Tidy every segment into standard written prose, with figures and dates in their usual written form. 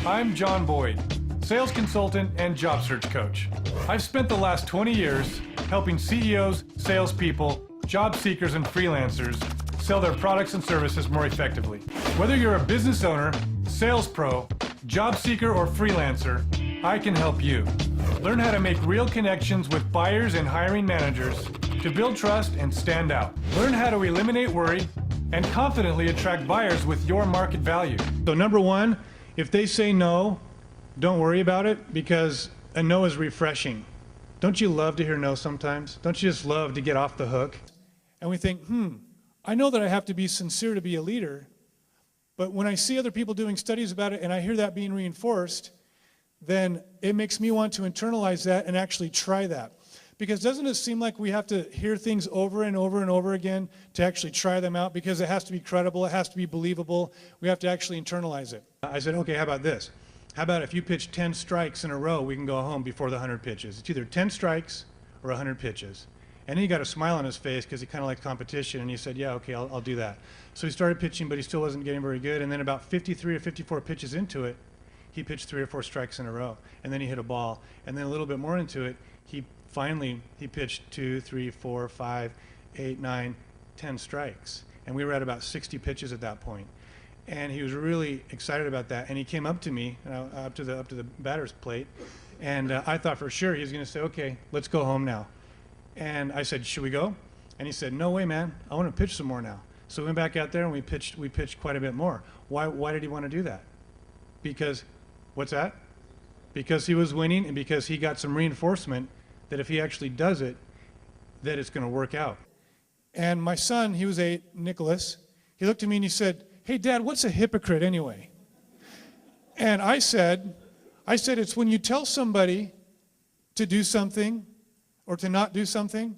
I'm John Boyd, sales consultant and job search coach. I've spent the last 20 years helping CEOs, salespeople, job seekers, and freelancers sell their products and services more effectively. Whether you're a business owner, sales pro, job seeker, or freelancer, I can help you. Learn how to make real connections with buyers and hiring managers to build trust and stand out. Learn how to eliminate worry and confidently attract buyers with your market value. So number one, if they say no, don't worry about it, because a no is refreshing. Don't you love to hear no sometimes? Don't you just love to get off the hook? And we think, I know that I have to be sincere to be a leader, but when I see other people doing studies about it and I hear that being reinforced, then it makes me want to internalize that and actually try that. Because doesn't it seem like we have to hear things over and over and over again to actually try them out? Because it has to be credible, it has to be believable, we have to actually internalize it. I said, okay, how about this? How about if you pitch 10 strikes in a row, we can go home before the 100 pitches. It's either 10 strikes or 100 pitches. And he got a smile on his face because he kind of liked competition, and he said, yeah, okay, I'll do that. So he started pitching, but he still wasn't getting very good, and then about 53 or 54 pitches into it, he pitched 3 or 4 strikes in a row, and then he hit a ball. And then a little bit more into it, he pitched 2, 3, 4, 5, 8, 9, 10 strikes. And we were at about 60 pitches at that point. And he was really excited about that. And he came up to me, up to the batter's plate, and I thought for sure he was going to say, okay, let's go home now. And I said, should we go? And he said, no way, man. I want to pitch some more now. So we went back out there and we pitched quite a bit more. Why did he want to do that? Because, what's that? Because he was winning and because he got some reinforcement that if he actually does it, that it's going to work out. And my son, he was 8, Nicholas, he looked at me and he said, hey, Dad, what's a hypocrite anyway? And I said, it's when you tell somebody to do something or to not do something,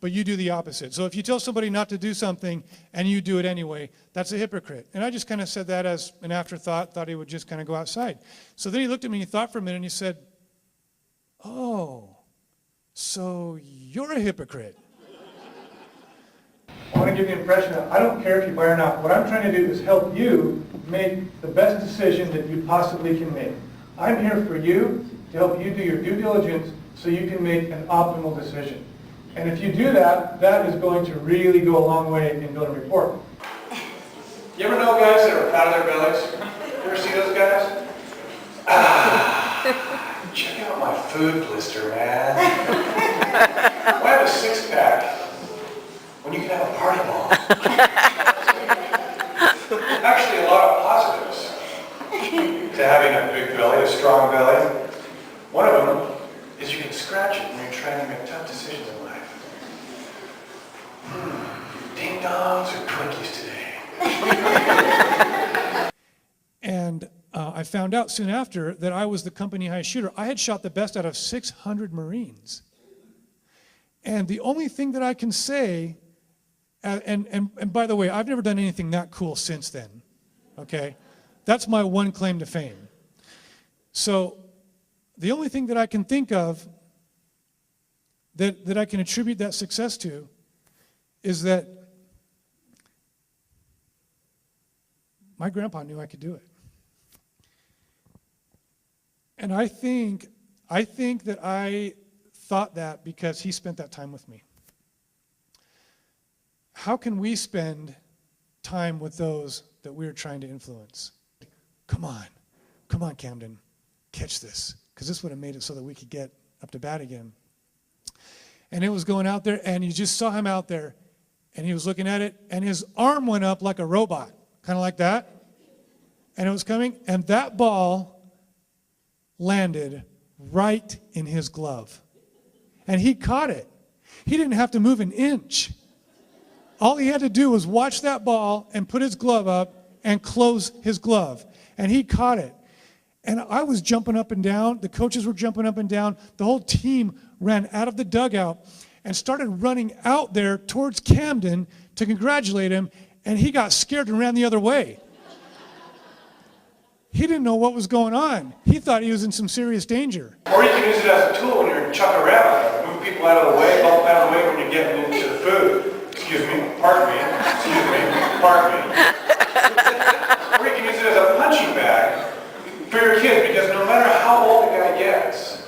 but you do the opposite. So if you tell somebody not to do something and you do it anyway, that's a hypocrite. And I just kind of said that as an afterthought, thought he would just kind of go outside. So then he looked at me and he thought for a minute and he said, oh, so you're a hypocrite. I want to give you the impression that I don't care if you buy or not. What I'm trying to do is help you make the best decision that you possibly can make. I'm here for you to help you do your due diligence so you can make an optimal decision. And if you do that, that is going to really go a long way in building rapport. You ever know guys that are proud of their bellies? You ever see those guys? Check out my food blister, man. Why have a 6-pack when you can have a party ball? Actually, a lot of positives to having a big belly, a strong belly. One of them is you can scratch it when you're trying to make tough decisions in life. Ding-dongs or Twinkies today? And I found out soon after that I was the company high shooter. I had shot the best out of 600 Marines. And the only thing that I can say, and by the way, I've never done anything that cool since then, okay? That's my one claim to fame. So the only thing that I can think of that I can attribute that success to is that my grandpa knew I could do it. And I think that I thought that because he spent that time with me. How can we spend time with those that we're trying to influence? Come on, Camden, catch this, because this would have made it so that we could get up to bat again. And it was going out there, and you just saw him out there, and he was looking at it, and his arm went up like a robot, kind of like that, and it was coming, and that ball landed right in his glove. And he caught it. He didn't have to move an inch. All he had to do was watch that ball and put his glove up and close his glove. And he caught it. And I was jumping up and down. The coaches were jumping up and down. The whole team ran out of the dugout and started running out there towards Camden to congratulate him. And he got scared and ran the other way. He didn't know what was going on. He thought he was in some serious danger. Or you can use it as a tool when you're chucking around. Move people out of the way, bump out of the way when you're getting into the food. Pardon me. Or you can use it as a punching bag for your kids, because no matter how old a guy gets,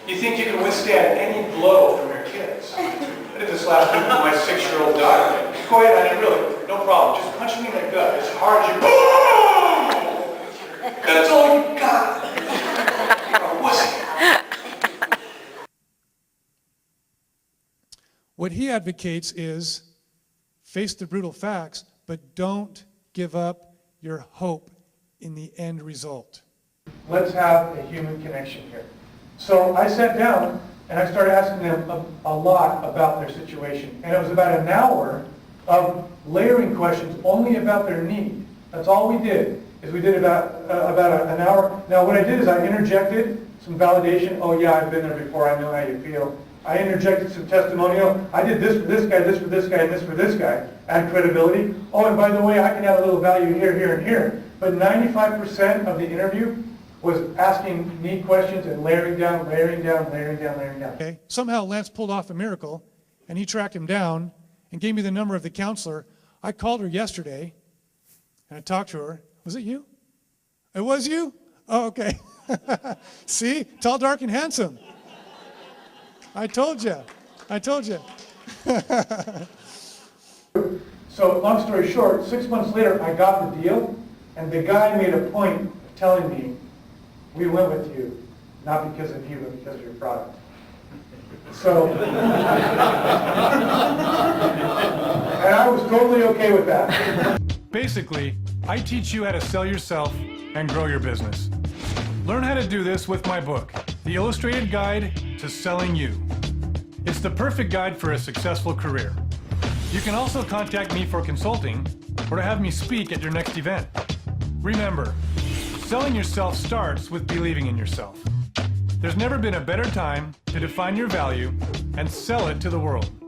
you think you can withstand any blow from your kids. I did this last week with my 6-year-old daughter. Go ahead, honey, really, no problem. Just punch me in the gut as hard as you can. That's all you got. You're a wussy. What he advocates is face the brutal facts, but don't give up your hope in the end result. Let's have a human connection here. So I sat down and I started asking them a lot about their situation. And it was about an hour of layering questions only about their need. That's all we did, is we did about an hour. Now what I did is I interjected some validation. Oh yeah, I've been there before, I know how you feel. I interjected some testimonial. I did this for this guy, this for this guy, and this for this guy. Add credibility. Oh, and by the way, I can add a little value here, here, and here. But 95% of the interview was asking need questions and layering down, layering down, layering down, layering down. Okay? Somehow Lance pulled off a miracle, and he tracked him down and gave me the number of the counselor. I called her yesterday, and I talked to her. Was it you? It was you? Oh, okay. See? Tall, dark, and handsome. I told you. I told you. So long story short, 6 months later, I got the deal, and the guy made a point of telling me, we went with you, not because of you, but because of your product. So, and I was totally okay with that. Basically, I teach you how to sell yourself and grow your business. Learn how to do this with my book, The Illustrated Guide to Selling You. It's the perfect guide for a successful career. You can also contact me for consulting or to have me speak at your next event. Remember, selling yourself starts with believing in yourself. There's never been a better time to define your value and sell it to the world.